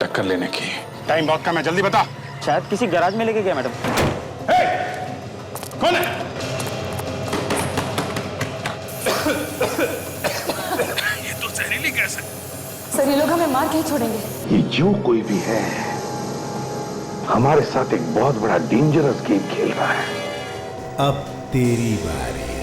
टक्कर लेने की। टाइम बहुत कम है, जल्दी बता। शायद किसी गैराज में लेके गया मैडम। कौन है? ये तो जहरीली गैस है। सर ये लोग हमें मार के ही छोड़ेंगे। ये जो कोई भी है हमारे साथ एक बहुत बड़ा डेंजरस गेम खेल रहा है। अब तेरी बारी है।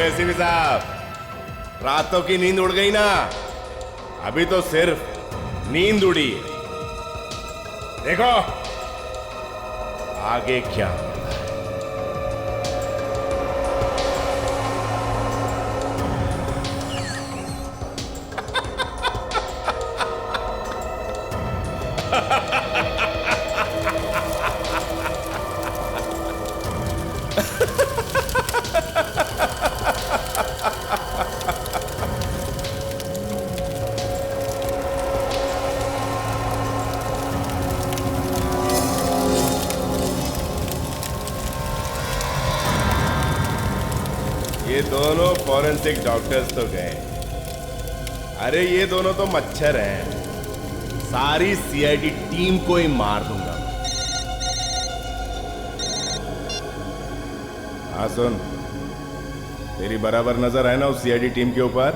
एसीपी साहब, रातों की नींद उड़ गई ना? अभी तो सिर्फ नींद उड़ी है। देखो आगे क्या होता है। ये दोनों फॉरेंसिक डॉक्टर्स तो गए। अरे ये दोनों तो मच्छर हैं। सारी सीआईडी टीम को ही मार दूंगा। हाँ सुन, तेरी बराबर नजर है ना उस सीआईडी टीम के ऊपर?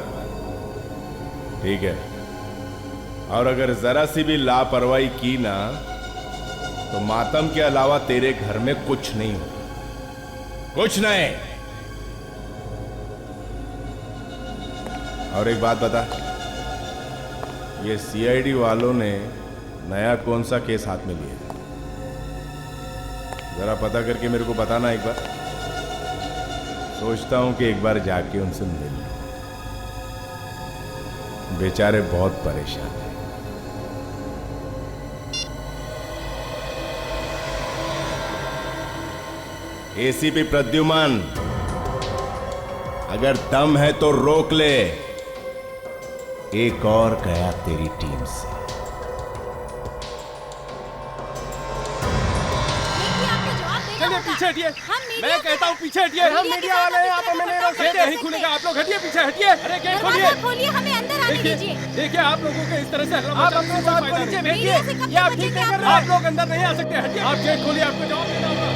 ठीक है। और अगर जरा सी भी लापरवाही की ना तो मातम के अलावा तेरे घर में कुछ नहीं होगा। कुछ नहीं। और एक बात बता, ये सीआईडी वालों ने नया कौन सा केस हाथ में लिया? जरा पता करके मेरे को बताना एक बार। सोचता हूं कि एक बार जाके उनसे मिल लूं। बेचारे बहुत परेशान हैं। एसीपी प्रद्युमन, अगर दम है तो रोक ले। एक और गया तेरी टीम से। पीछे हटिए। मैं कहता हूँ पीछे हटिए। हम मीडिया वाले हैं, आप हमें नहीं रोक सकते। नहीं खुलेगा। आप लोग हटिए, पीछे हटिए। अरे गेट खोलिए, हमें अंदर आने दीजिए। देखिए आप लोगों को इस तरह से आप अपने साथ को नीचे भेजिए। ये आप ठीक नहीं कर रहे। आप लोग अंदर नहीं आ सकते। हटिए। आप गेट खोलिए, आपको जवाब देना होगा।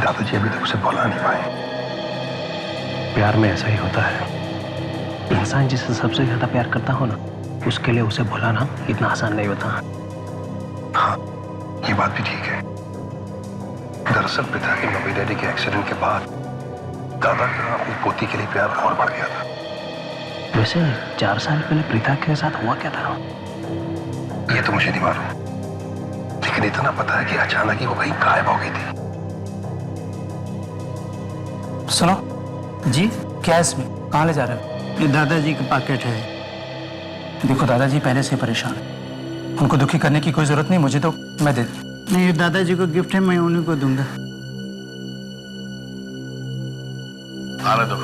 दादाजी अभी तक उसे भुला नहीं पाए। प्यार में ऐसा ही होता है। इंसान जिसे सबसे ज्यादा प्यार करता हो ना, उसके लिए उसे भुलाना इतना आसान नहीं होता। हाँ, ये बात भी ठीक है। दरअसल पिता के मम्मी डैडी के एक्सीडेंट के बाद दादा का अपनी पोती के लिए प्यार और बढ़ गया था। वैसे 4 साल पहले प्रीता के साथ हुआ क्या था? ये तो मुझे नहीं मालूम, लेकिन इतना पता है कि अचानक ही वो कहीं गायब हो गई थी। सुनो जी, क्या है इसमें? कहाँ ले जा रहे हो? ये दादाजी का पैकेट है। देखो दादाजी पहले से परेशान है, उनको दुखी करने की कोई जरूरत नहीं। मुझे तो मैं दे नहीं, ये दादाजी को गिफ्ट है, मैं उन्हीं को दूंगा। आने दो।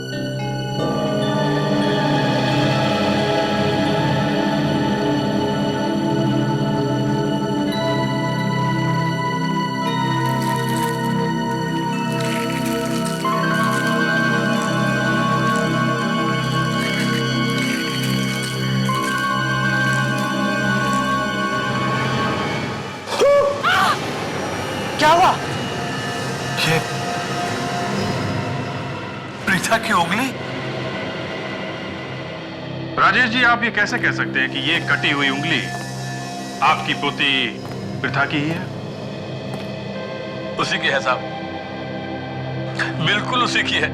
क्या हुआ? ये प्रीता की उंगली? राजेश जी, आप ये कैसे कह सकते हैं कि ये कटी हुई उंगली आपकी पोती प्रीता की ही है? उसी की है साहब, बिल्कुल उसी की है।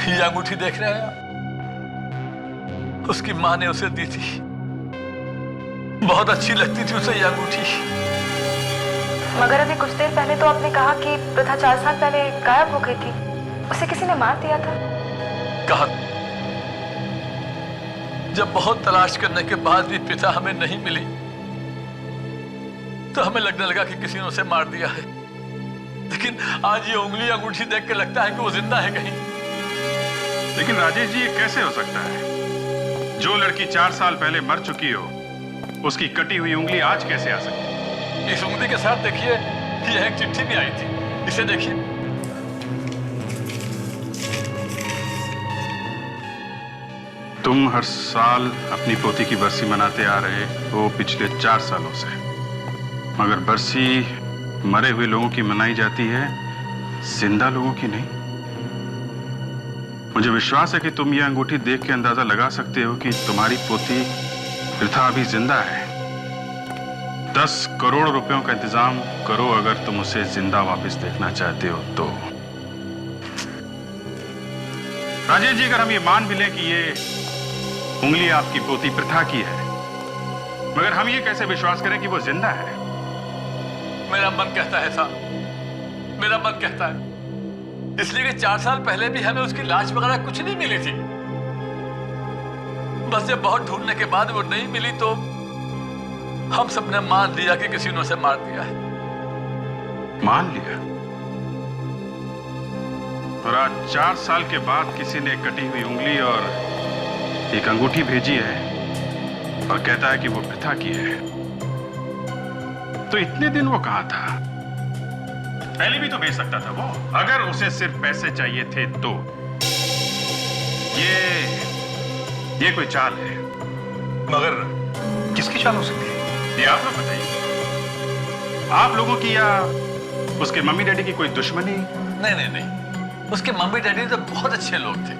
ये अंगूठी देख रहे हैं आप? उसकी माँ ने उसे दी थी। बहुत अच्छी लगती थी उसे ये अंगूठी। मगर अभी कुछ देर पहले तो आपने कहा कि प्रथा 4 साल पहले गायब हो गई थी। उसे किसी ने मार दिया था। कहा जब बहुत तलाश करने के बाद भी पिता हमें नहीं मिली तो हमें लगने लगा कि किसी ने उसे मार दिया है। लेकिन आज ये उंगली अंगूठी देख के लगता है कि वो जिंदा है कहीं। लेकिन राजेश जी, ये कैसे हो सकता है? जो लड़की 4 साल पहले मर चुकी हो, उसकी कटी हुई उंगली आज कैसे आ सकती है? इस उंगली के साथ देखिए, यह एक चिट्ठी भी आई थी। इसे देखिए। तुम हर साल अपनी पोती की बरसी मनाते आ रहे हो पिछले 4 सालों से, मगर बरसी मरे हुए लोगों की मनाई जाती है, जिंदा लोगों की नहीं। मुझे विश्वास है कि तुम यह अंगूठी देख के अंदाजा लगा सकते हो कि तुम्हारी पोती प्रथा अभी जिंदा है। 10 करोड़ रुपयों का इंतजाम करो अगर तुम उसे जिंदा वापस देखना चाहते हो तो। राजेश जी, अगर हम ये मान भी लें कि ये उंगली आपकी पोती प्रथा की है, मगर हम ये कैसे विश्वास करें कि वो जिंदा है? मेरा मन कहता है साहब, मेरा मन कहता है इसलिए कि 4 साल पहले भी हमें उसकी लाश वगैरह कुछ नहीं मिली थी। बस जब बहुत ढूंढने के बाद वो नहीं मिली तो हम सबने मान लिया कि किसी ने उसे मार दिया है। मान लिया? और आज 4 साल के बाद किसी ने कटी हुई उंगली और एक अंगूठी भेजी है और कहता है कि वो प्रथा की है। तो इतने दिन वो कहां था? पहले भी तो भेज सकता था वो, अगर उसे सिर्फ पैसे चाहिए थे तो। ये कोई चाल है। मगर किसकी चाल हो सकती है? ये आप लोग बताइए। आप लोगों की या उसके मम्मी डैडी की कोई दुश्मनी? नहीं नहीं नहीं, उसके मम्मी डैडी तो बहुत अच्छे लोग थे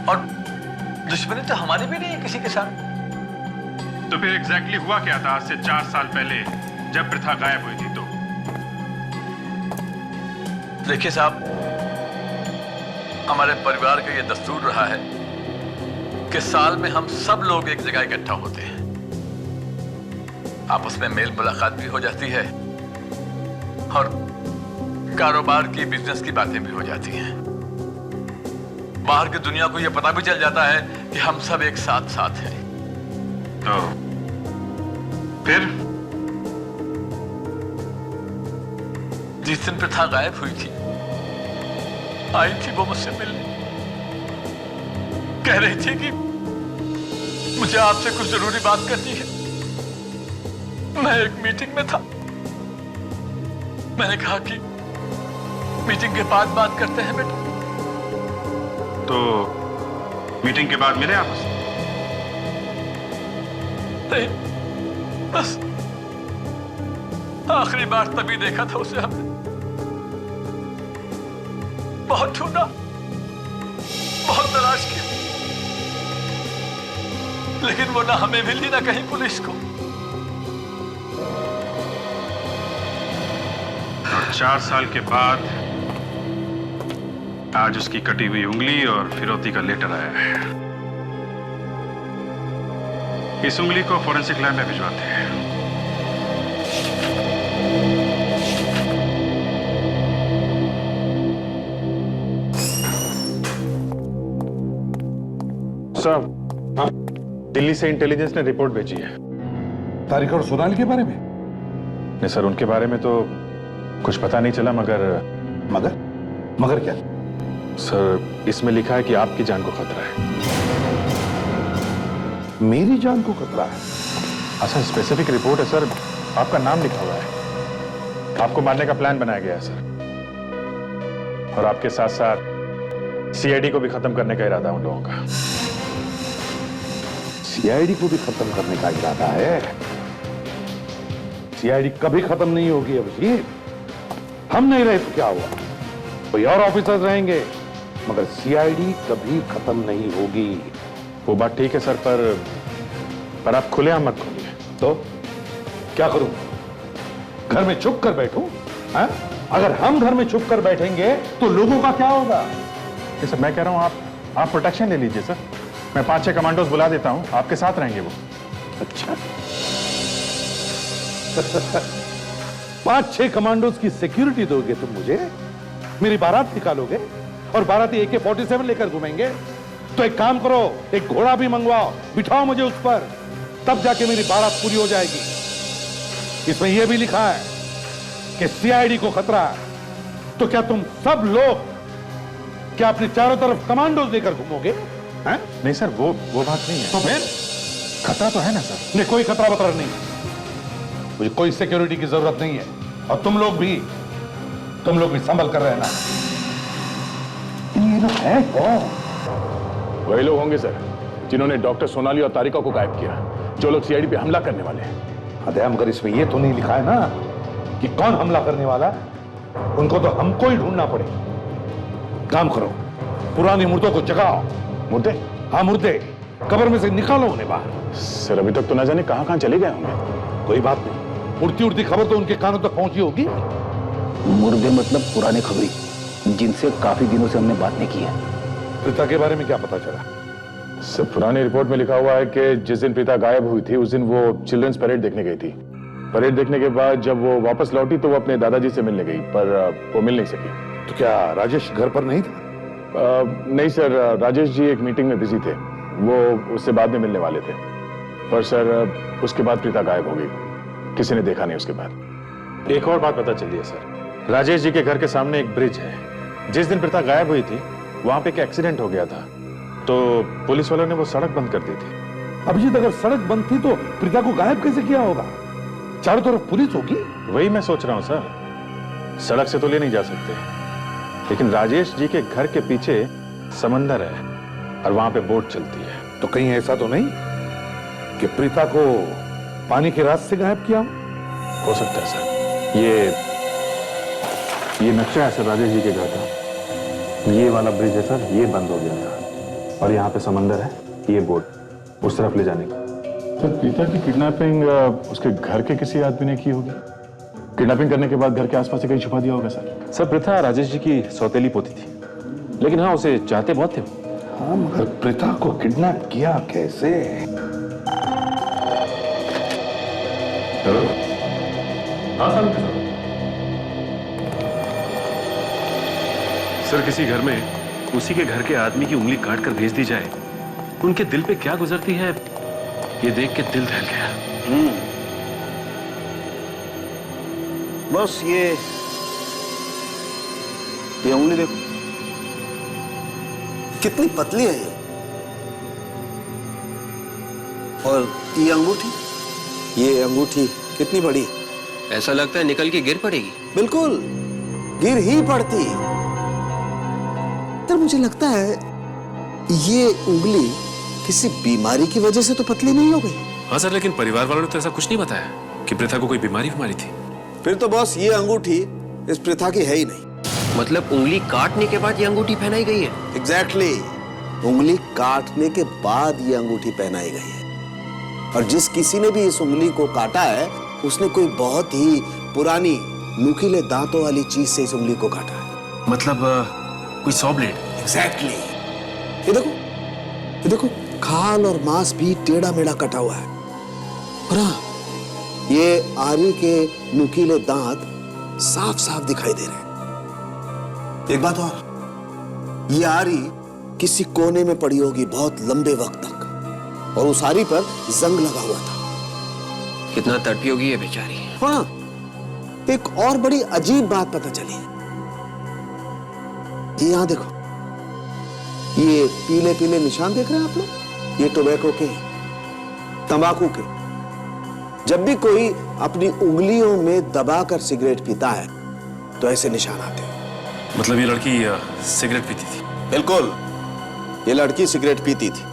और दुश्मनी तो हमारी भी नहीं है किसी के साथ। तो फिर एग्जैक्टली हुआ क्या था आज से 4 साल पहले जब प्रथा गायब हुई थी? तो देखिए साहब, हमारे परिवार का ये दस्तूर रहा है कि साल में हम सब लोग एक जगह इकट्ठा होते हैं। आपस में मेल मुलाकात भी हो जाती है और कारोबार की, बिजनेस की बातें भी हो जाती हैं। बाहर की दुनिया को यह पता भी चल जाता है कि हम सब एक साथ हैं। तो फिर जिस दिन प्रथा गायब हुई थी, आई थी वो मुझसे मिलने। कह रही थी कि मुझे आपसे कुछ जरूरी बात करनी है। मैं एक मीटिंग में था। मैंने कहा कि मीटिंग के बाद बात करते हैं बेटा। तो मीटिंग के बाद मिले आप उससे? नहीं, बस आखिरी बार तभी देखा था उसे हमने। बहुत ढूंढा, बहुत तलाश की, लेकिन वो ना हमें मिली ना कहीं पुलिस को। और 4 साल के बाद आज उसकी कटी हुई उंगली और फिरौती का लेटर आया है। इस उंगली को फोरेंसिक लैब में भिजवाते हैं। सर, हाँ? दिल्ली से इंटेलिजेंस ने रिपोर्ट भेजी है। तारिक और सोनाली के बारे में? नहीं सर, उनके बारे में तो कुछ पता नहीं चला, मगर क्या? सर, इसमें लिखा है कि आपकी जान को खतरा है। मेरी जान को खतरा है? अच्छा, स्पेसिफिक रिपोर्ट है सर, आपका नाम लिखा हुआ है। आपको मारने का प्लान बनाया गया है सर, और आपके साथ साथ सीआईडी को भी खत्म करने का इरादा उन लोगों का। सीआईडी को भी खत्म करने का इरादा है? सीआईडी कभी खत्म नहीं होगी अभिजीत। हम नहीं रहे तो क्या हुआ, कोई और ऑफिसर्स रहेंगे, मगर सीआईडी कभी खत्म नहीं होगी। वो बात ठीक है सर, पर आप खुलेआम मत खोलिए। तो क्या करूं? घर में चुप कर बैठूं? अगर हम घर में चुप कर बैठेंगे तो लोगों का क्या होगा? सर, मैं कह रहा हूं आप प्रोटेक्शन ले लीजिए सर। मैं 5-6 कमांडोज बुला देता हूं, आपके साथ रहेंगे वो। अच्छा 5-6 कमांडोज की सिक्योरिटी दोगे तुम मुझे? मेरी बारात निकालोगे और बाराती AK-47 लेकर घूमेंगे? तो एक काम करो, एक घोड़ा भी मंगवाओ, बिठाओ मुझे उस पर, तब जाके मेरी बारात पूरी हो जाएगी। इसमें यह भी लिखा है कि CID को खतरा है। तो क्या तुम सब लोग क्या अपने चारों तरफ कमांडोज लेकर घूमोगे? नहीं सर, वो बात नहीं है। तो फिर खतरा तो है ना सर? नहीं, कोई खतरा बतरा नहीं, मुझे कोई सिक्योरिटी की जरूरत नहीं है। और तुम लोग भी संभल कर रहना। ये लोग है कौन? वही लोग होंगे सर जिन्होंने डॉक्टर सोनाली और तारिका को गायब किया, जो लोग CID पे हमला करने वाले हैं। अरे मगर इसमें ये तो नहीं लिखा है ना कि कौन हमला करने वाला है। उनको तो हमको ही ढूंढना पड़ेगा। काम करो, पुरानी मुर्दों को जगाओ। मुर्दे? हाँ मुर्दे, कब्र में से निकालो उन्हें बाहर। सर अभी तक तो ना जाने कहां चले गए होंगे। कोई बात नहीं, उड़ती उड़ती खबर तो उनके कानों तक पहुंची होगी। मुर्दे मतलब पुराने खबरी, जिनसे काफी दिनों से हमने बात नहीं की है। प्रीता के बारे में क्या पता चला? सर पुरानी रिपोर्ट में लिखा हुआ है कि जिस दिन प्रीता गायब हुई थी उस दिन वो चिल्ड्रंस परेड देखने गई थी। परेड देखने के बाद जब वो वापस लौटी तो वो अपने दादाजी से मिलने गई, पर वो मिल नहीं सकी। तो क्या राजेश घर पर नहीं था? नहीं सर, राजेश जी एक मीटिंग में बिजी थे, वो उससे बाद में मिलने वाले थे। पर सर उसके बाद प्रीता गायब हो गई, किसी ने देखा नहीं उसके बाद। एक और बात पता चली है सर, राजेश जी के घर के सामने एक ब्रिज है। जिस दिन प्रीता गायब हुई थी वहां पे एक एक्सीडेंट हो गया था, तो पुलिस वालों ने वो सड़क बंद कर दी थी। अभिजीत, अगर सड़क बंद थी तो प्रीता को गायब कैसे किया होगा? चारों तरफ पुलिस होगी। वही मैं सोच रहा हूं सर, सड़क से तो ले नहीं जा सकते, लेकिन राजेश जी के घर के पीछे समंदर है और वहां पे बोट चलती है। तो कहीं ऐसा तो नहीं कि प्रीता को पानी के रास्ते गायब किया हो सकता है सर। ये नक्शा है सर राजेश जी के घर का। ये वाला ब्रिज है सर, ये बंद हो गया था और यहाँ पे समंदर है, ये बोट उस तरफ ले जाने का। सर प्रीता की किडनैपिंग उसके घर के किसी आदमी ने की होगी। किडनैपिंग करने के बाद घर के आसपास से कहीं छुपा दिया होगा सर। सर प्रीता राजेश जी की सौतेली पोती थी, लेकिन हाँ उसे चाहते बहुत थे। हाँ मगर प्रीता को किडनैप किया कैसे? हेलो, हाँ सर किसी घर में उसी के घर के आदमी की उंगली काट कर भेज दी जाए, उनके दिल पे क्या गुजरती है ये देख के दिल दहल गया। बस ये उंगली देखो कितनी पतली है ये, और ये अंगूठी कितनी बड़ी। ऐसा लगता है निकल के गिर पड़ेगी। बिल्कुल गिर ही पड़ती। तो मुझे लगता है ये उंगली किसी बीमारी की वजह से तो पतली नहीं हो गई। हाँ सर, लेकिन परिवार वालों ने तो ऐसा कुछ नहीं बताया कि प्रीता को कोई बीमारी थी। फिर तो बॉस ये अंगूठी इस प्रथा की है ही नहीं। मतलब उंगली काटने के बाद ये अंगूठी पहनाई गई है? एग्जैक्टली, उंगली काटने के बाद ये अंगूठी पहनाई गई है। और जिस किसी ने भी इस उंगली को काटा है उसने कोई बहुत ही पुरानी नुकीले दांतों वाली चीज से इस उंगली को काटा है। मतलब कोई सॉ ब्लेड? एग्जैक्टली। ये देखो खाल और मांस भी टेढ़ा मेढ़ा कटा हुआ है। और हाँ, ये आरी के नुकीले दांत साफ साफ दिखाई दे रहे हैं। एक बात और, ये आरी किसी कोने में पड़ी होगी बहुत लंबे वक्त तक, और उस आरी पर जंग लगा हुआ था। कितना तड़पी होगी ये बेचारी। हाँ, एक और बड़ी अजीब बात पता चली है। ये यहां देखो, ये पीले पीले निशान देख रहे हैं आप लोग, ये टोबैको के, तंबाकू के। जब भी कोई अपनी उंगलियों में दबाकर सिगरेट पीता है तो ऐसे निशान आते हैं। मतलब ये लड़की सिगरेट पीती थी? बिल्कुल, ये लड़की सिगरेट पीती थी।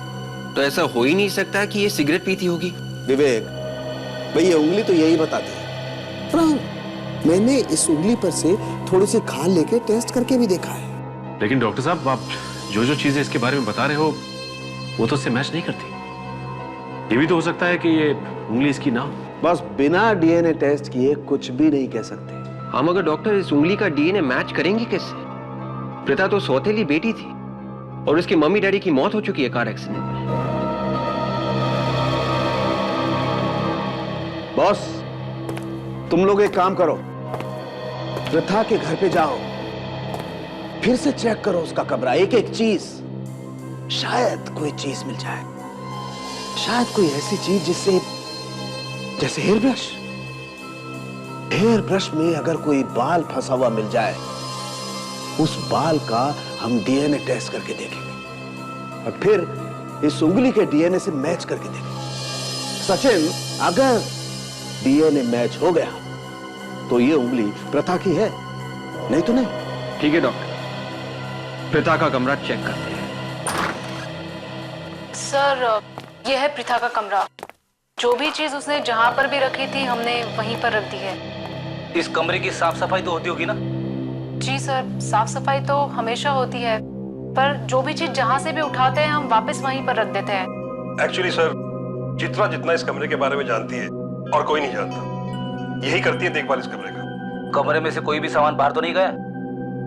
तो ऐसा हो ही नहीं सकता कि ये सिगरेट पीती होगी। विवेक भाई, ये उंगली तो यही बताती है। मैंने इस उंगली पर से थोड़ी सी खाल लेके टेस्ट करके भी देखा है। लेकिन डॉक्टर साहब, आप जो चीजें इसके बारे में बता रहे हो वो तो उससे मैच नहीं करती। ये भी तो हो सकता है कि ये उंगली इसकी ना हो। बस बिना डीएनए टेस्ट किए कुछ भी नहीं कह सकते। हाँ, मगर डॉक्टर इस उंगली का डीएनए मैच करेंगे कैसे? प्रीता तो सौतेली बेटी थी, और उसकी मम्मी डैडी की मौत हो चुकी है कार एक्सीडेंट में। बॉस, तुम लोग एक काम करो, प्रथा के घर पे जाओ, फिर से चेक करो उसका कमरा, एक एक चीज, शायद कोई चीज मिल जाए, शायद कोई ऐसी चीज जिससे, जैसे हेयर ब्रश। हेयर ब्रश में अगर कोई बाल फंसा हुआ मिल जाए, उस बाल का हम डीएनए टेस्ट करके देखेंगे और फिर इस उंगली के डीएनए से मैच करके देखेंगे। सचिन, अगर डीएनए मैच हो गया तो ये उंगली प्रथा की है, नहीं तो नहीं। ठीक है डॉक्टर, प्रथा का कमरा चेक करते हैं। सर, यह है प्रथा का कमरा। जो भी चीज उसने जहां पर भी रखी थी हमने वहीं पर रख दी है। इस कमरे की साफ सफाई तो होती होगी ना? जी सर, साफ सफाई तो हमेशा होती है, पर जो भी चीज जहां से भी उठाते हैं हम वापस वहीं पर रख देते हैं। एक्चुअली सर, चित्रा जितना इस कमरे के बारे में जानती है और कोई नहीं जानता, यही करती है देखभाल इस कमरे का। कमरे में से कोई भी सामान बाहर तो नहीं गया?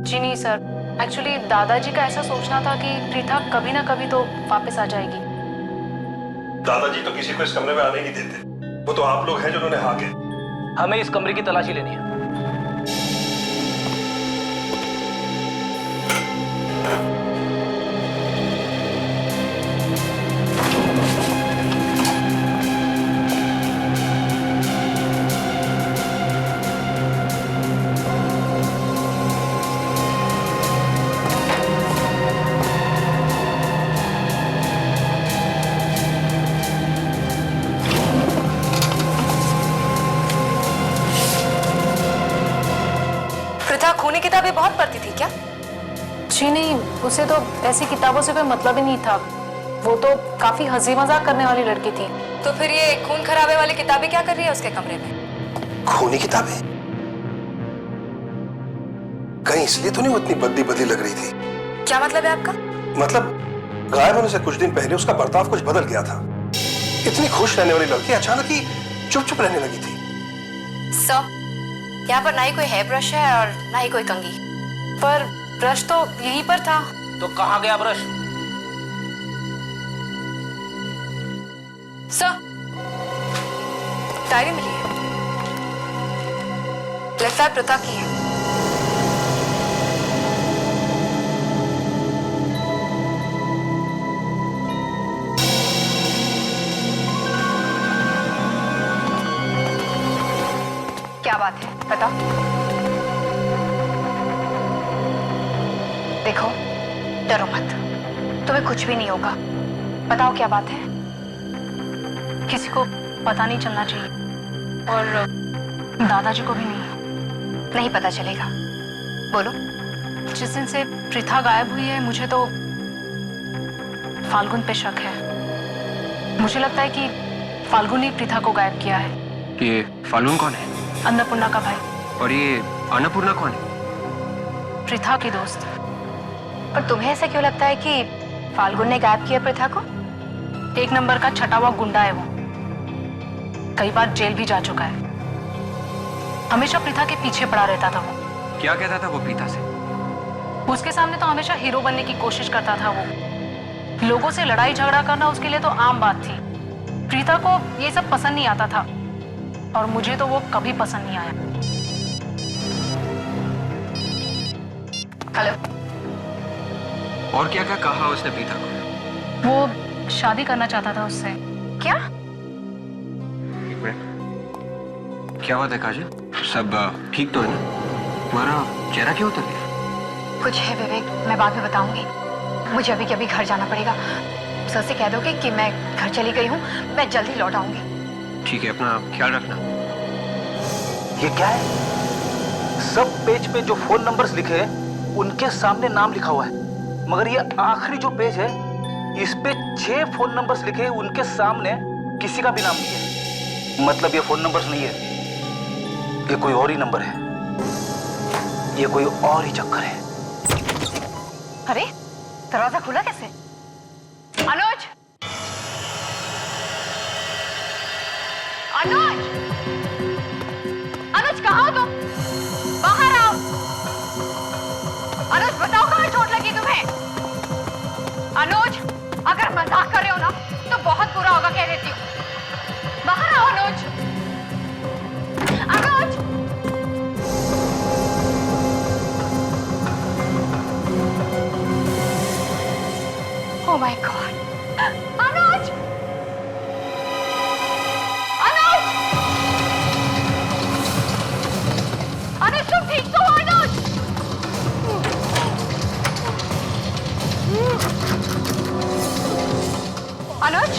जी नहीं सर, एक्चुअली दादाजी का ऐसा सोचना था कि प्रीथा कभी ना कभी तो वापस आ जाएगी। दादाजी तो किसी को इस कमरे में आने नहीं देते, वो तो आप लोग हैं जिन्होंने हाँ कहे। हमें इस कमरे की तलाशी लेनी है। खूनी किताबें बहुत पढ़ती थी क्या? जी नहीं, उसे तो ऐसी किताबों से कोई मतलब ही नहीं था। वो तो काफी हंसी मजाक करने वाली लड़की थी। तो फिर ये खून खराबे वाली किताबें क्या कर रही है उसके कमरे में? खूनी किताबें? कहीं इसलिए तो नहीं वो इतनी बदली बदली लग रही थी? क्या मतलब है आपका? मतलब गायब होने से कुछ दिन पहले उसका बर्ताव कुछ बदल गया था। इतनी खुश रहने वाली लड़की अचानक ही चुप चुप रहने लगी थी। सर, यहाँ पर ना ही कोई हेयर ब्रश है और ना ही कोई कंघी। पर ब्रश तो यहीं पर था। तो कहाँ गया ब्रश? सर, डायरी मिली है, लगता है प्रथा की है। क्या बात है, बताओ। देखो, डरो मत, तुम्हें कुछ भी नहीं होगा। बताओ क्या बात है। किसी को पता नहीं चलना चाहिए और दादाजी को भी नहीं पता चलेगा। बोलो। जिस दिन से प्रथा गायब हुई है मुझे तो फाल्गुन पे शक है। मुझे लगता है कि फाल्गुन ने प्रथा को गायब किया है। ये फाल्गुन कौन है? अन्नपूर्णा का भाई। और ये अन्नपूर्णा कौन है? प्रथा की दोस्त। पर तुम्हें ऐसा क्यों लगता है कि फाल्गुन ने गायब किया प्रथा को? एक नंबर का छटा हुआ गुंडा है वो, कई बार जेल भी जा चुका है। हमेशा प्रथा के पीछे पड़ा रहता था वो। क्या कहता था वो प्रीता से? उसके सामने तो हमेशा हीरो बनने की कोशिश करता था वो। लोगों से लड़ाई झगड़ा करना उसके लिए तो आम बात थी। प्रीता को ये सब पसंद नहीं आता था और मुझे तो वो कभी पसंद नहीं आया। हेलो। और क्या क्या कहा उसने प्रीता को? वो शादी करना चाहता था उससे। क्या? क्या बात है काजल? सब ठीक तो है ना? तुम्हारा चेहरा क्यों उतर गया? कुछ है विवेक, मैं बाद में बताऊंगी। मुझे अभी के अभी घर जाना पड़ेगा। सर से कह दोगे कि मैं घर चली गई हूँ, मैं जल्दी लौट आऊंगी। ठीक है, अपना ख्याल रखना। ये क्या है? सब पेज पे जो फोन नंबर्स लिखे हैं उनके सामने नाम लिखा हुआ है, मगर ये आखिरी जो पेज है इस पे 6 फोन नंबर्स लिखे हैं, उनके सामने किसी का भी नाम नहीं है। मतलब ये फोन नंबर्स नहीं है, ये कोई और ही नंबर है, ये कोई और ही चक्कर है। अरे दरवाजा खुला कैसे? अनुज! अनुज! अनुज कहाँ हो तुम? बाहर आओ। अनुज बताओ कहाँ चोट लगी तुम्हें? अनुज, अगर मजाक कर रहे हो ना तो बहुत बुरा होगा, कह देती हूँ। बाहर आओ अनुज। अनुज! Oh my God! अनुज! अनुज! अनुज तुम ठीक तो हो अनुज? अनुज?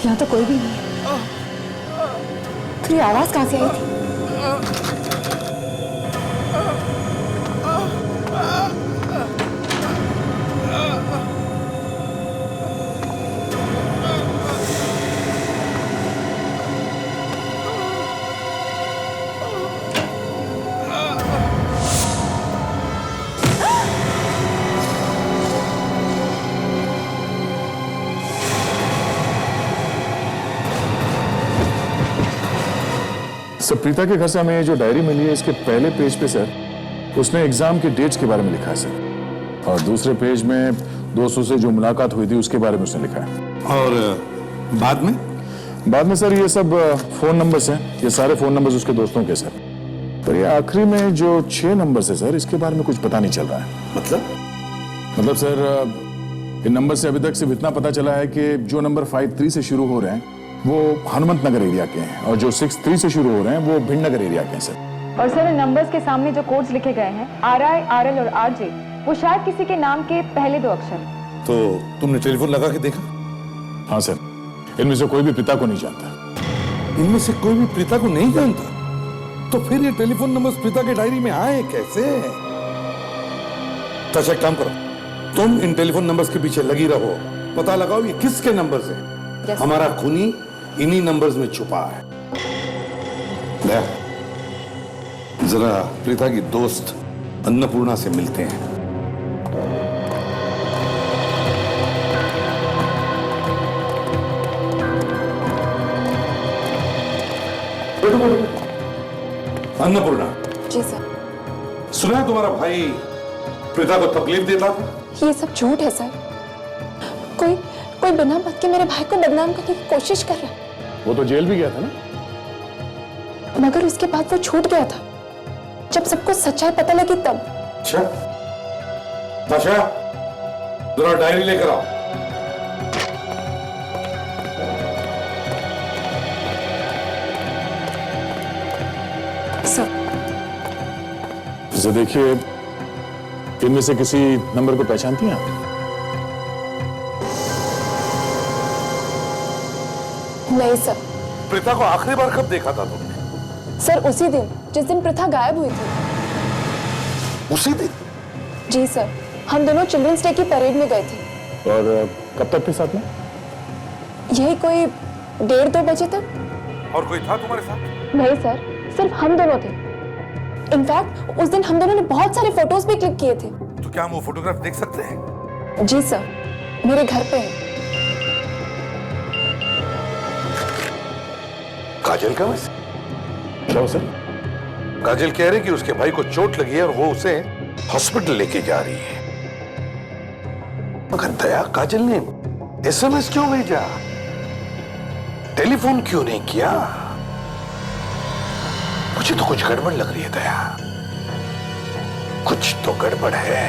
यहाँ तो कोई भी नहीं है। तो ये आवाज कहाँ से आई थी? सर, प्रीता के घर से हमें जो डायरी मिली है, इसके पहले पेज पे सर उसने एग्जाम के डेट्स के बारे में लिखा है सर, और दूसरे पेज में दोस्तों से जो मुलाकात हुई थी उसके बारे में उसने लिखा है। और बाद में सर ये सब फोन नंबर्स हैं, ये सारे फोन नंबर्स उसके दोस्तों के सर, पर ये आखिरी में जो 6 नंबर्स है सर, इसके बारे में कुछ पता नहीं चल रहा है। मतलब सर इन नंबर से अभी तक सिर्फ इतना पता चला है कि जो नंबर 53 से शुरू हो रहे हैं वो हनुमंत नगर एरिया के हैं, और जो 63 से शुरू हो रहे हैं वो भिंडनगर एरिया के हैं सर। और सर इन नंबर्स के सामने जो कोड्स लिखे गए हैं RI, RL और RJ, वो शायद किसी के नाम के पहले 2 अक्षर। तो तुमने टेलीफोन लगा के देखा? हाँ सर, इनमें से कोई भी प्रीता को नहीं जानता। इनमें से कोई भी प्रीता को नहीं जानता? तो फिर ये टेलीफोन नंबर्स प्रीता के डायरी में आए कैसे? तो एक काम करो, तुम इन टेलीफोन नंबर्स के पीछे लगी रहो, पता लगाओ ये किसके नंबर्स हैं। हमारा खूनी इन्हीं नंबर्स में छुपा है। ले, जरा प्रीता की दोस्त अन्नपूर्णा से मिलते हैं। अन्नपूर्णा जी सर। सुना है तुम्हारा भाई प्रीता को तकलीफ देता था? ये सब झूठ है सर। कोई बिना बात के मेरे भाई को बदनाम करने की कोशिश कर रहा है। वो तो जेल भी गया था ना? मगर उसके बाद वो छूट गया था, जब सबको सच्चाई पता लगी तब। अच्छा, ताशा, जरा डायरी लेकर आओ। सर देखिए, इनमें से किसी नंबर को पहचानती हैं आप? नहीं सर। प्रीता को आखिरी बार कब देखा था तुमने? सर उसी दिन जिस दिन प्रथा गायब हुई थी। उसी दिन? जी सर, हम दोनों चिल्ड्रंस डे की परेड में गए थे। और कब तक थे साथ में? यही कोई 1:30-2 बजे तक। और कोई था तुम्हारे साथ? नहीं सर, सिर्फ हम दोनों थे। इनफैक्ट उस दिन हम दोनों ने बहुत सारे फोटोज भी क्लिक किए थे। तो क्या हम वो फोटोग्राफ देख सकते हैं? जी सर, मेरे घर पे है। काजल का वैसे? क्या सर? काजल कह रही कि उसके भाई को चोट लगी है और वो उसे हॉस्पिटल लेके जा रही है। मगर दया, काजल ने SMS क्यों भेजा? टेलीफोन क्यों नहीं किया? मुझे तो कुछ गड़बड़ लग रही है दया, कुछ तो गड़बड़ है।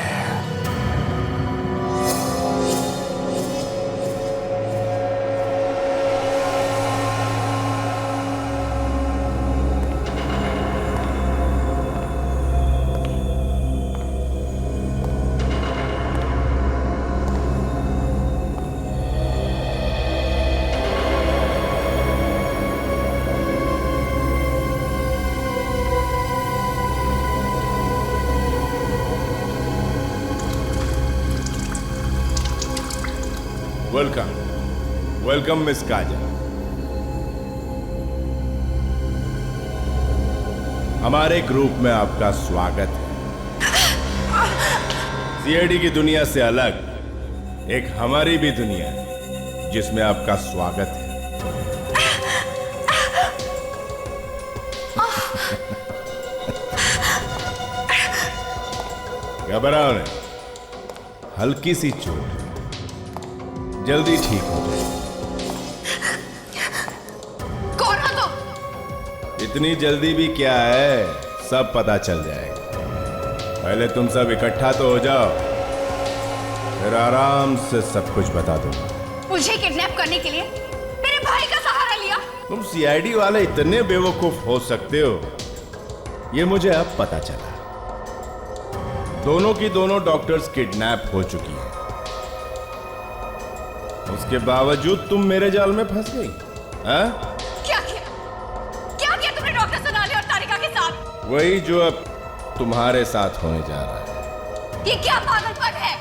वेलकम मिस काजल। हमारे ग्रुप में आपका स्वागत है। सीआईडी की दुनिया से अलग एक हमारी भी दुनिया है जिसमें आपका स्वागत है। घबराओ नहीं, हल्की सी चोट, जल्दी ठीक हो जाए। कौन हो तुम? इतनी जल्दी भी क्या है, सब पता चल जाएगा। पहले तुम सब इकट्ठा तो हो जाओ, फिर आराम से सब कुछ बता दूंगा। मुझे किडनैप करने के लिए मेरे भाई का सहारा लिया। तुम सीआईडी वाले इतने बेवकूफ हो सकते हो, ये मुझे अब पता चला। दोनों की दोनों डॉक्टर्स किडनैप हो चुकी हैं। उसके बावजूद तुम मेरे जाल में फंस गई, हाँ? क्या किया तुमने डॉक्टर सोनाली और तारिका के साथ? वही जो अब तुम्हारे साथ होने जा रहा है। ये क्या पागलपन है?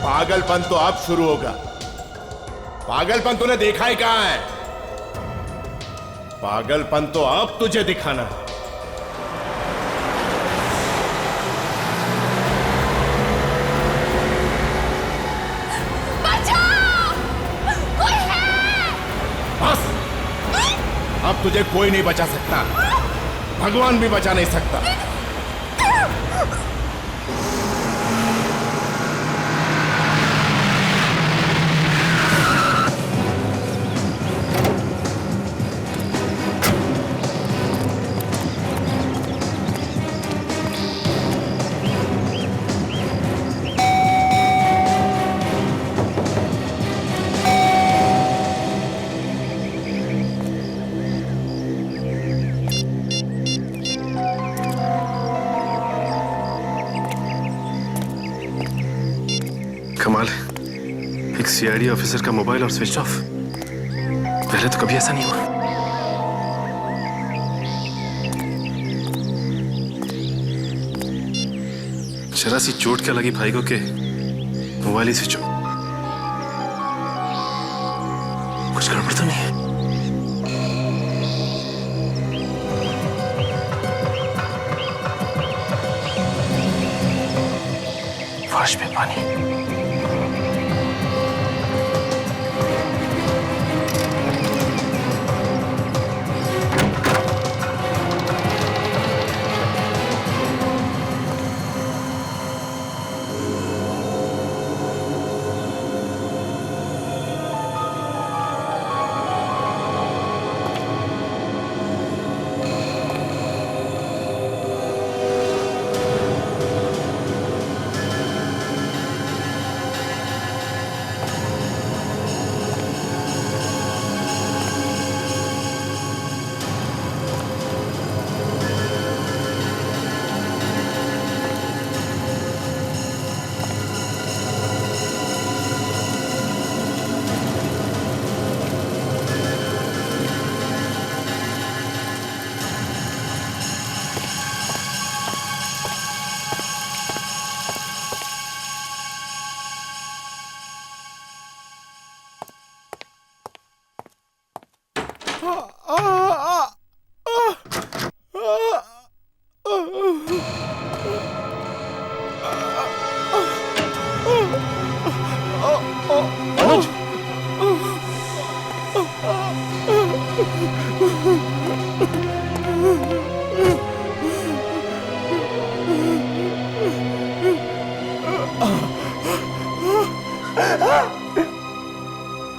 पागलपन तो अब शुरू होगा। पागलपन तूने देखा ही कहां है? पागलपन तो अब तुझे दिखाना है। अब तुझे कोई नहीं बचा सकता, भगवान भी बचा नहीं सकता। कमाल है, एक सीआईडी ऑफिसर का मोबाइल और स्विच ऑफ। पहले तो कभी ऐसा नहीं हुआ। जरा सी चोट क्या लगी भाई को के मोबाइल ही स्विच ऑफ। कुछ गड़बड़ तो नहीं है? फर्श पे पानी।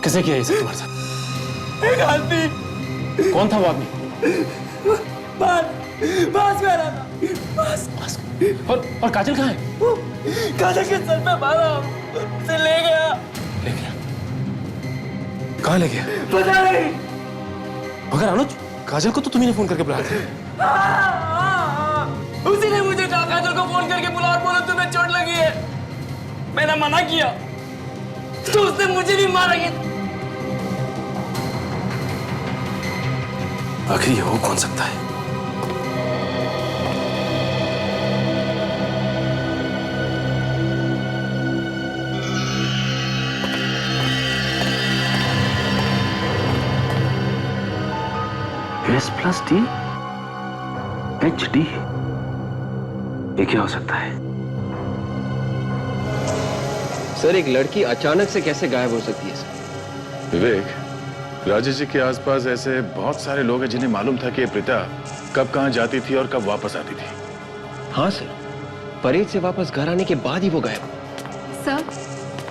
किसने किया ये सब तुम्हारे साथ? एक आदमी। कौन था वो आदमी? बास में रहा था। बास। और काजल कहाँ है? काजल के सर पे मारा, उसे ले गया। ले गया? कहाँ ले गया? पता नहीं। मगर अनुज, काजल को तो तुम्ही ने फोन करके बुलाया था। उसी ने मुझे कहा काजल को फोन करके बुला और बोला तुम्हें चोट लगी है। मैंने मना किया तो उसने मुझे भी मारा। आखिर ये हो कौन सकता है? S+D HD ये क्या हो सकता है? सर, एक लड़की अचानक से कैसे गायब हो सकती है सर? विवेक, राजेश जी के आसपास ऐसे बहुत सारे लोग हैं जिन्हें मालूम था कि प्रीता कब कहां जाती थी और कब वापस आती थी। हाँ सर, परेड से वापस घर आने के बाद ही वो गायब। सर,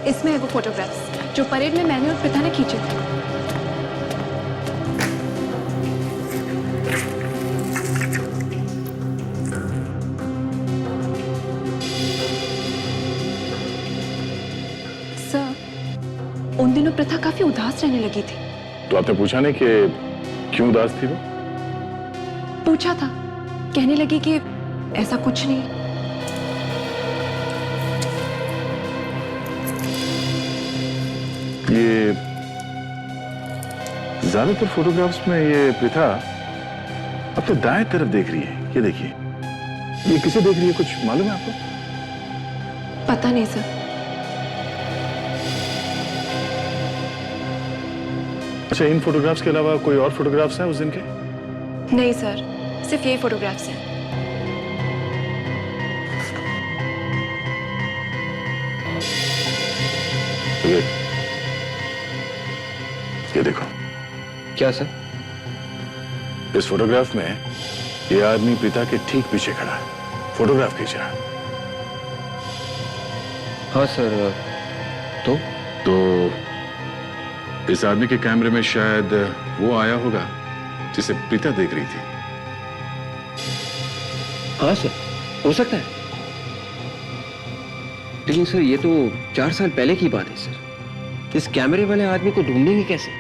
इसमें है वो फोटोग्राफ्स जो परेड में मैंने और प्रीता ने खींचे थे। सर, उन दिनों प्रथा काफी उदास रहने लगी थी। तो आपने पूछा नहीं कि क्यों उदास थी वो? पूछा था, कहने लगी कि ऐसा कुछ नहीं। ये ज्यादातर फोटोग्राफ्स में ये प्रथा अपने दाएं तरफ देख रही है। ये देखिए, ये किसे देख रही है, कुछ मालूम है आपको? पता नहीं सर। अच्छा, इन फोटोग्राफ्स के अलावा कोई और फोटोग्राफ्स हैं उस दिन के? नहीं सर, सिर्फ ये फोटोग्राफ्स हैं। ये देखो। क्या सर? इस फोटोग्राफ में ये आदमी पिता के ठीक पीछे खड़ा है, फोटोग्राफ खींच रहा है। हाँ सर। तो इस आदमी के कैमरे में शायद वो आया होगा जिसे प्रीता देख रही थी। हाँ सर, हो सकता है। लेकिन सर, ये तो 4 साल पहले की बात है सर। इस कैमरे वाले आदमी को ढूंढेंगे कैसे?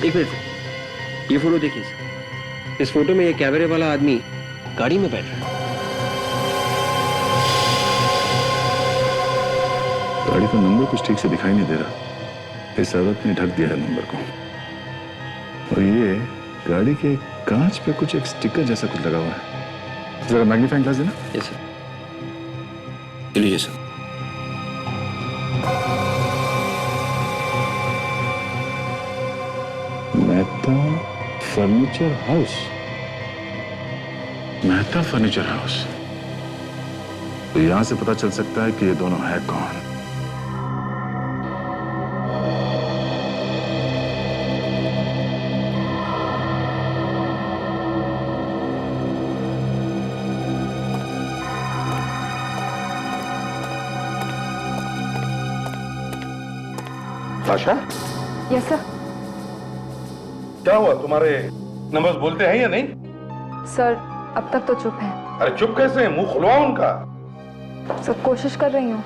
एक मिनट सर, ये फोटो देखिए सर। इस फोटो में ये कैमरे वाला आदमी गाड़ी में बैठ रहा है। गाड़ी का नंबर कुछ ठीक से दिखाई नहीं दे रहा। इस औरत ने ढक दिया है नंबर को। और ये गाड़ी के कांच पे कुछ एक स्टिकर जैसा कुछ लगा हुआ है। जरा मैग्नीफाइंग ग्लास देना। Yes sir. लीजिए sir. Mehta furniture house. Mehta furniture house. तो यहां से पता चल सकता है कि ये दोनों है कौन। आशा, यस सर। क्या हुआ, तुम्हारे नंबर्स बोलते हैं या नहीं? सर, अब तक तो चुप है। अरे चुप कैसे, मुंह खुलवाओ उनका। सर, कोशिश कर रही हूँ।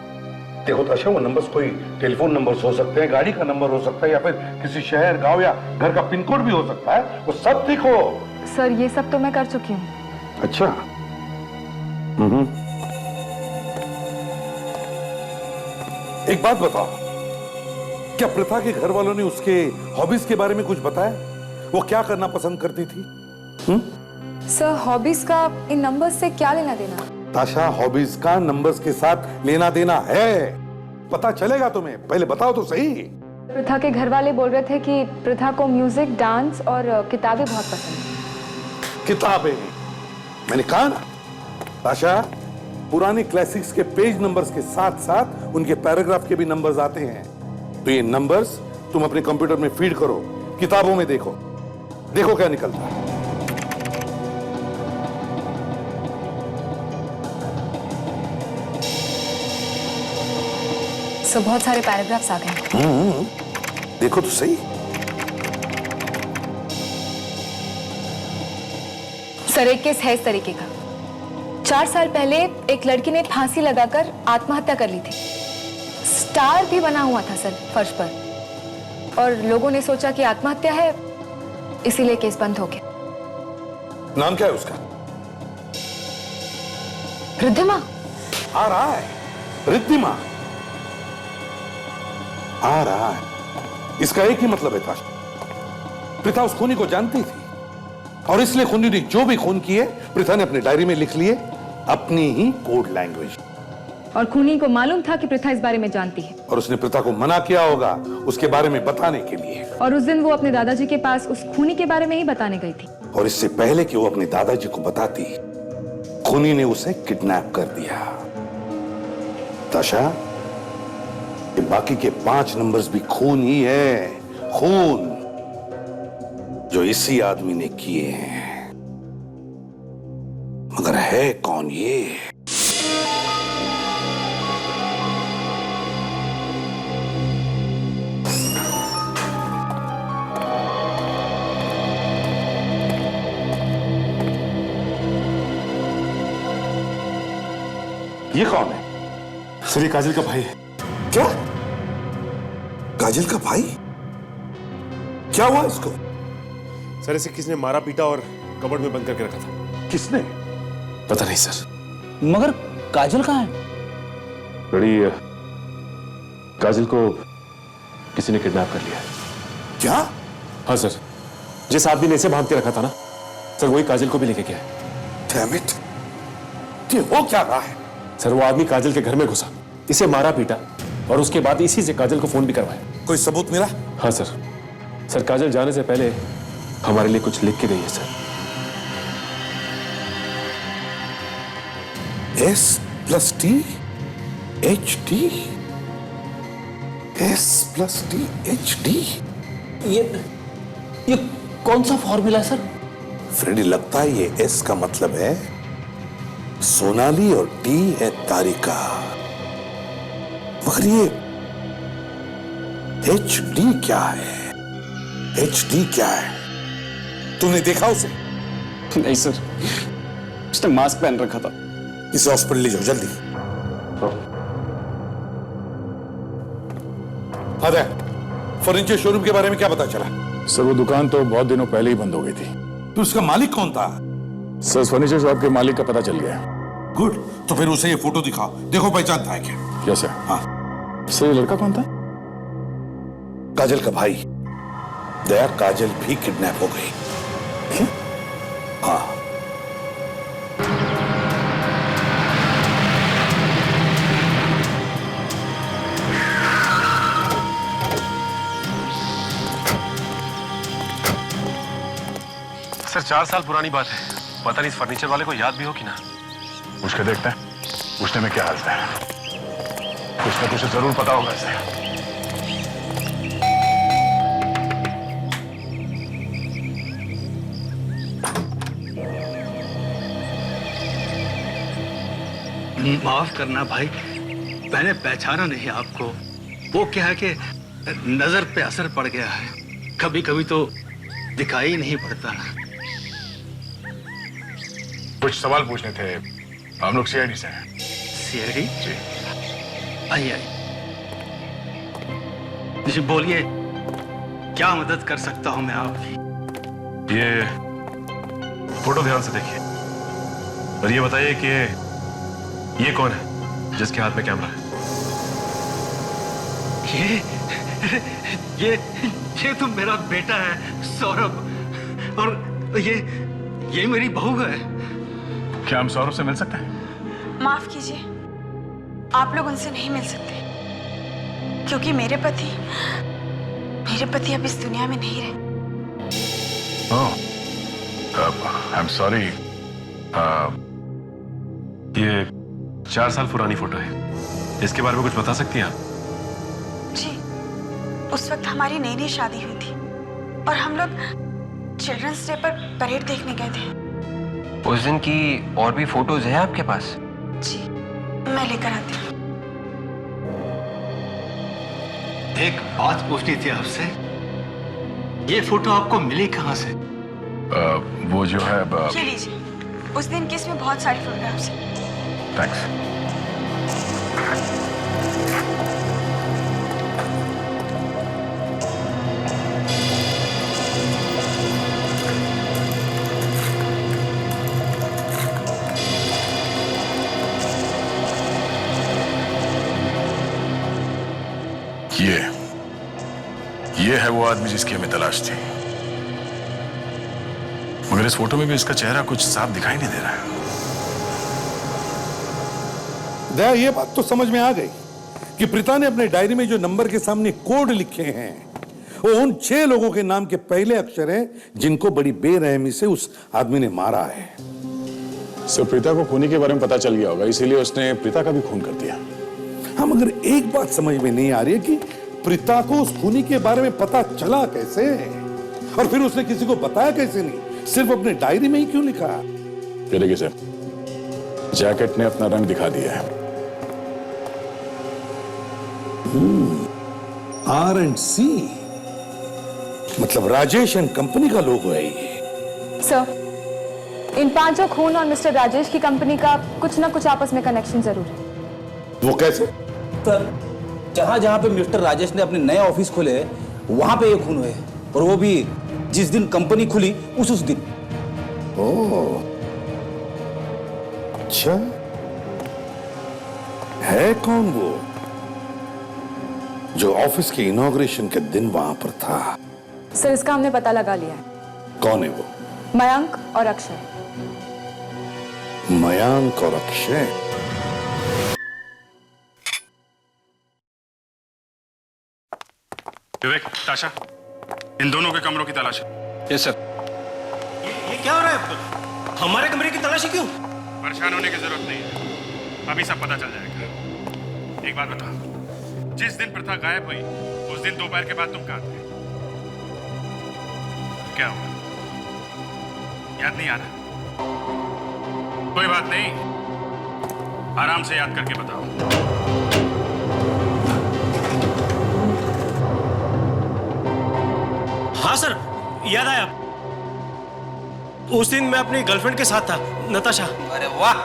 देखो ताशा, वो नंबर्स कोई टेलीफोन नंबर्स हो सकते हैं, गाड़ी का नंबर हो सकता है, या फिर किसी शहर, गांव या घर का पिन कोड भी हो सकता है। वो सब ठीक हो। सर, ये सब तो मैं कर चुकी हूँ। अच्छा। एक बात बताओ, क्या प्रथा के घर वालों ने उसके हॉबीज के बारे में कुछ बताया? वो क्या करना पसंद करती थी? सर, हॉबीज का इन नंबर्स से क्या लेना देना? ताशा, हॉबीज का नंबर्स के साथ लेना देना है। पता चलेगा तुम्हें, पहले बताओ तो सही। प्रथा के घर वाले बोल रहे थे कि प्रथा को म्यूजिक, डांस और किताबें बहुत पसंद है। किताबें? मैंने कहा ना ताशा, पुराने क्लासिक्स के पेज नंबर्स के साथ साथ उनके पैराग्राफ के भी नंबर्स आते हैं। तो ये नंबर्स तुम अपने कंप्यूटर में फीड करो, किताबों में देखो, देखो क्या निकलता है। सो बहुत सारे पैराग्राफ्स आ गए। देखो तो सही। सर, एक केस है इस तरीके का। 4 साल पहले एक लड़की ने फांसी लगाकर आत्महत्या कर ली थी। स्टार भी बना हुआ था सर फर्श पर, और लोगों ने सोचा कि आत्महत्या है, इसीलिए केस बंद हो गया। नाम क्या है उसका? रिद्धिमा। आ रहा है, रिद्धिमा आ रहा है। इसका एक ही मतलब है ताशा, प्रथा उस खूनी को जानती थी और इसलिए खूनी ने जो भी खून किए प्रथा ने अपनी डायरी में लिख लिए, अपनी ही कोड लैंग्वेज। और खूनी को मालूम था कि प्रथा इस बारे में जानती है, और उसने प्रथा को मना किया होगा उसके बारे में बताने के लिए। और उस दिन वो अपने दादाजी के पास उस खूनी के बारे में ही बताने गई थी। और इससे पहले कि वो अपने दादाजी को बताती, खूनी ने उसे किडनैप कर दिया। ताशा, ये बाकी के 5 नंबर्स भी खून ही है, खून जो इसी आदमी ने किए हैं। मगर है कौन ये? ये कौन है? सर ये काजल का भाई है। क्या? काजल का भाई? क्या हुआ इसको? सर इसे किसने मारा पीटा और कबर्ड में बंद करके रखा था। किसने? पता नहीं सर। मगर काजल कहाँ है? बड़ी काजल को किसी ने किडनैप कर लिया है। क्या? हाँ सर, जिस आदमी ने इसे बांध के रखा था ना सर, वही काजल को भी लेके गया है। Damn it! ये हो क्या रहा है? सर वो आदमी काजल के घर में घुसा, इसे मारा पीटा और उसके बाद इसी से काजल को फोन भी करवाया। कोई सबूत मिला? हाँ सर। सर काजल जाने से पहले हमारे लिए कुछ लिख के गई है sir. S+T HD S+T HD ये कौन सा फॉर्मूला है सर? फ्रेडी, लगता है ये S का मतलब है सोनाली और T है तारिका। मगर ये HD क्या है? HD क्या है? तूने देखा उसे? नहीं सर, उसने मास्क पहन रखा था। इसे हॉस्पिटल ले जाओ जल्दी। फर्नीचर शोरूम के बारे में क्या पता चला? सर वो दुकान तो बहुत दिनों पहले ही बंद हो गई थी। तो उसका मालिक कौन था? सर फर्नीचर शॉप के मालिक का पता चल गया। गुड, तो फिर उसे ये फोटो दिखाओ, देखो पहचानता है क्या? Yes sir. हाँ सर ये लड़का कौन था? काजल का भाई। दया, काजल भी किडनैप हो गई। हाँ। सर 4 साल पुरानी बात है, पता नहीं इस फर्नीचर वाले को याद भी हो कि ना। पूछ के देखते हैं, पूछने में क्या हाल है। कुछ ना कुछ जरूर पता होगा इसे। माफ करना भाई, मैंने पहचाना नहीं आपको। वो क्या है कि नजर पे असर पड़ गया है, कभी कभी तो दिखाई नहीं पड़ता। कुछ सवाल पूछने थे, हम लोग सीआईडी से हैं। सीआईडी? जी। आइए जी, बोलिए क्या मदद कर सकता हूं मैं आपकी? ये फोटो ध्यान से देखिए और ये बताइए कि ये कौन है जिसके हाथ में कैमरा है? ये तो मेरा बेटा है सौरभ, और ये मेरी बहू है। क्या हम सौरभ से मिल सकते हैं? माफ कीजिए, आप लोग उनसे नहीं मिल सकते क्योंकि मेरे पति अब इस दुनिया में नहीं रहे। I am sorry. ये 4 साल पुरानी फोटो है, इसके बारे में कुछ बता सकती हैं आप? जी, उस वक्त हमारी नई नई शादी हुई थी और हम लोग चिल्ड्रंस डे पर परेड देखने गए थे। उस दिन की और भी फोटोज हैं आपके पास? जी, मैं लेकर आती हूँ। एक बात पूछनी थी आपसे, ये फोटो आपको मिली कहाँ से? वो जो है ये लीजिए, उस दिन की इसमें बहुत सारी फोटोग्राफ्स हैं। थैंक्स। ये है वो आदमी जिसकी हमें तलाश थी, मगर इस फोटो में भी इसका चेहरा कुछ साफ दिखाई नहीं दे रहा है। दया, ये बात तो समझ में आ गई कि प्रीता ने अपने डायरी में जो नंबर के सामने कोड लिखे हैं वो उन 6 लोगों के नाम के पहले अक्षर हैं जिनको बड़ी बेरहमी से उस आदमी ने मारा है। सर, प्रीता को खूनी के बारे में पता चल गया होगा, इसीलिए उसने प्रीता का भी खून कर दिया। हाँ, मगर एक बात समझ में नहीं आ रही है कि प्रीता को उस खूनी के बारे में पता चला कैसे, और फिर उसने किसी को बताया कैसे नहीं, सिर्फ अपने डायरी में ही क्यों लिखा? ये देखिए सर, जैकेट ने अपना रंग दिखा दिया है। R&C, मतलब राजेश एंड कंपनी का लोगो है ये। सर, इन 5 खून और मिस्टर राजेश की कंपनी का कुछ ना कुछ आपस में कनेक्शन जरूर है। वो कैसे? सर, जहां जहां पे मिस्टर राजेश ने अपने नए ऑफिस खोले वहां पे ये खून हुए, और वो भी जिस दिन कंपनी खुली उस दिन। ओह, अच्छा, है कौन वो जो ऑफिस के इनॉग्रेशन के दिन वहां पर था? सर, इसका हमने पता लगा लिया है। कौन है वो? मयंक और अक्षय। मयंक और अक्षय? विवेक, ताशा, इन दोनों के कमरों की तलाश है। Yes sir. ये क्या हो रहा है? हमारे कमरे की तलाशी क्यों? परेशान होने की जरूरत नहीं है, अभी सब पता चल जाएगा। एक बात बता, जिस दिन प्रथा गायब हुई उस दिन दोपहर के बाद तुम कहां थे? क्या हुआ? याद नहीं आ रहा? कोई बात नहीं, आराम से याद करके बताओ। हाँ सर, याद आया। उस दिन मैं अपनी गर्लफ्रेंड के साथ था, नताशा। अरे वाह,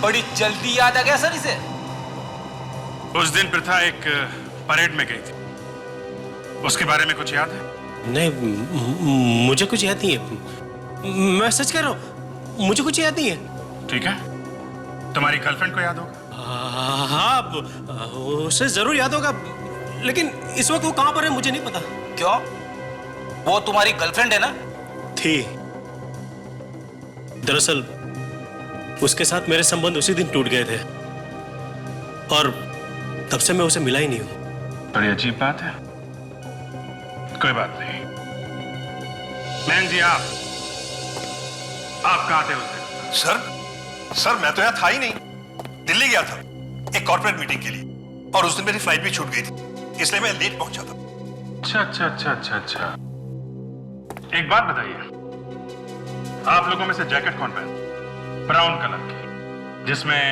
बड़ी जल्दी याद आ गया सर इसे। उस दिन प्रथा एक परेड में गई थी, उसके बारे में कुछ याद है? नहीं, मुझे कुछ याद नहीं है। मैं सच कह रहा हूँ, मुझे कुछ याद नहीं है। ठीक है, तुम्हारी गर्लफ्रेंड को याद होगा? हाँ, उसे जरूर याद होगा, लेकिन इस वक्त वो कहां पर है मुझे नहीं पता। क्यों? वो तुम्हारी गर्लफ्रेंड है ना? थी। दरअसल उसके साथ मेरे संबंध उसी दिन टूट गए थे, और तब से मैं उसे मिला ही नहीं हूं। बड़ी अजीब बात है। कोई बात नहीं। मयंक जी, आप कहां थे उस दिन? सर, मैं तो यहां था ही नहीं। दिल्ली गया था एक कॉर्पोरेट मीटिंग के लिए, और उस दिन मेरी फ्लाइट भी छूट गई थी, इसलिए मैं लेट पहुंचा था। अच्छा। एक बात बताइए, आप लोगों में से जैकेट कौन पहना? ब्राउन कलर की, जिसमें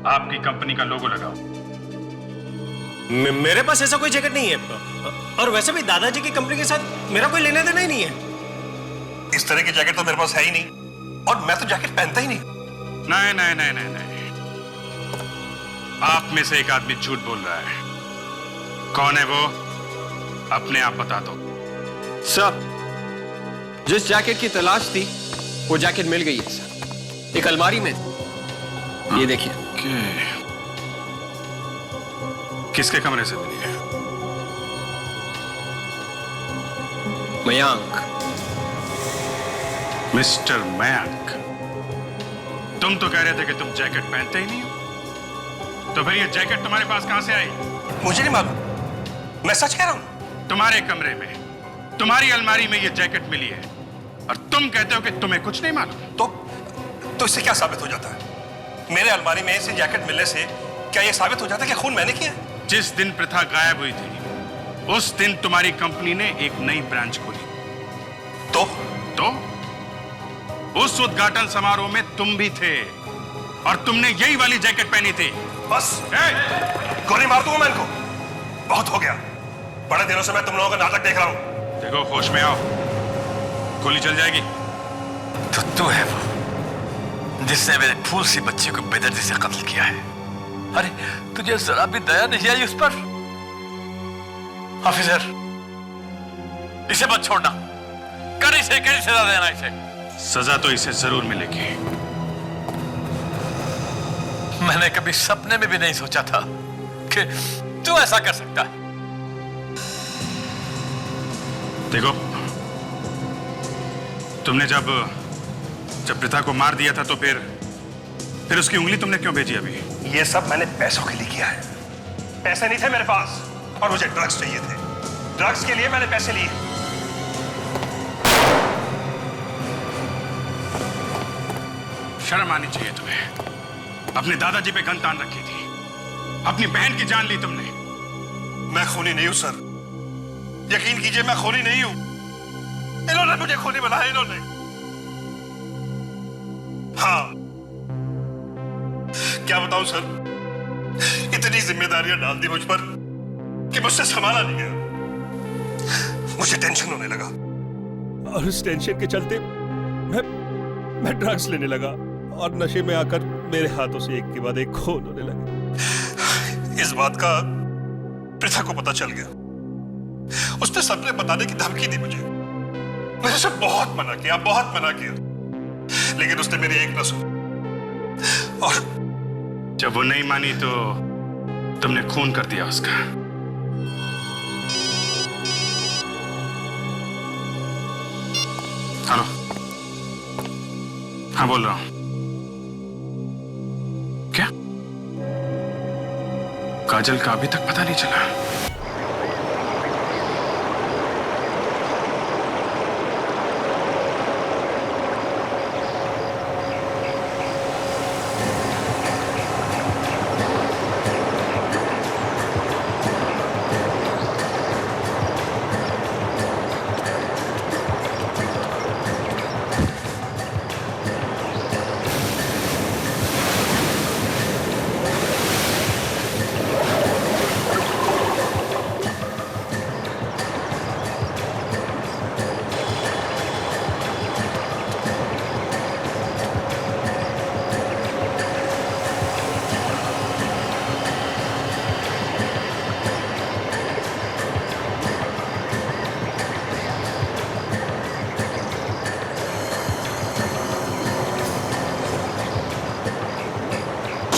आपकी कंपनी का लोगो लगा हो। मेरे पास ऐसा कोई जैकेट नहीं है, और वैसे भी दादाजी की कंपनी के साथ मेरा कोई लेना देना ही नहीं है। इस तरह की जैकेट तो मेरे पास है ही नहीं, और मैं तो जैकेट पहनता ही नहीं। नहीं। आप में से एक आदमी झूठ बोल रहा है। कौन है वो? अपने आप बता दो। सर, जिस जैकेट की तलाश थी वो जैकेट मिल गई है सर, एक अलमारी में। ये देखिए। किसके कमरे से मिली है? मयंक। मिस्टर मयंक, तुम तो कह रहे थे कि तुम जैकेट पहनते ही नहीं हो, तो फिर ये जैकेट तुम्हारे पास कहां से आई? मुझे नहीं मालूम, मैं सच कह रहा हूं। तुम्हारे कमरे में, तुम्हारी अलमारी में ये जैकेट मिली है, और तुम कहते हो कि तुम्हें कुछ नहीं मालूम। तो इससे क्या साबित हो जाता है? मेरे अलमारी में से जैकेट मिलने से क्या यह साबित हो जाता है कि खून मैंने किया है? जिस दिन प्रथा गायब हुई थी उस दिन तुम्हारी कंपनी ने एक नई ब्रांच खोली। तो उस उद्घाटन समारोह में तुम भी थे, और तुमने यही वाली जैकेट पहनी थी। बस गोली मार दूंगा मैं इनको। बहुत हो गया, बड़े दिनों से मैं तुम लोगों का नाटक देख रहा हूं। देखो, होश में आओ, गोली चल जाएगी। तो तू है वो जिसने मेरे फूल सी बच्ची को बेदर्दी से कत्ल किया है। अरे तुझे जरा भी दया नहीं आई उस पर? ऑफिसर, इसे मत छोड़ना, कर इसे, कैसी सजा देना इसे। सजा तो इसे जरूर मिलेगी। मैंने कभी सपने में भी नहीं सोचा था कि तू ऐसा कर सकता है। देखो, तुमने जब प्रथा को मार दिया था तो फिर उसकी उंगली तुमने क्यों भेजी अभी? ये सब मैंने पैसों के लिए किया है। पैसे नहीं थे मेरे पास, और मुझे ड्रग्स चाहिए थे। ड्रग्स के लिए मैंने पैसे लिए। शर्म आनी चाहिए तुम्हें। अपने दादाजी पे गन तान रखी थी, अपनी बहन की जान ली तुमने। मैं खूनी नहीं हूं सर, यकीन कीजिए मैं खूनी नहीं हूं। इन्होंने मुझे खूनी बनाया, इन्होंने। हाँ, क्या बताऊं सर, इतनी जिम्मेदारियां डाल दी मुझ पर कि मुझसे संभाला नहीं गया। मुझे टेंशन होने लगा और उस टेंशन के चलते मैं ड्रग्स लेने लगा और नशे में आकर मेरे हाथों से एक के बाद एक खून होने लगे। इस बात का पृथा को पता चल गया। उसने सबने बताने की धमकी दी मुझे। मैंने उसे बहुत मना किया, लेकिन उसने मेरी एक न सुनी। और जब वो नहीं मानी तो तुमने खून कर दिया उसका। हेलो, हाँ बोल रहा हूं। क्या काजल का अभी तक पता नहीं चला?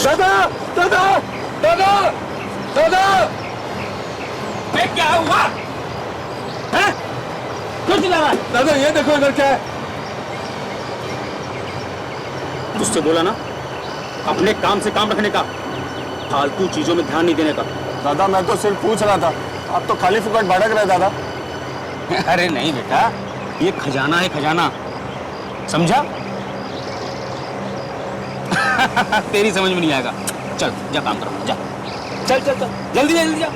दादा दादा दादा दादा, क्या हुआ है? क्यों चिल्ला रहा है? दादा ये देखो इधर क्या है। तुझसे बोला ना अपने काम से काम रखने का, फालतू चीजों में ध्यान नहीं देने का। दादा मैं तो सिर्फ पूछ रहा था, आप तो खाली फुकट भड़क रहे दादा। अरे नहीं बेटा, ये खजाना है, खजाना, समझा? तेरी समझ में नहीं आएगा। चल जा काम करो, जा, चल चल चल, जल्दी जल्दी जा।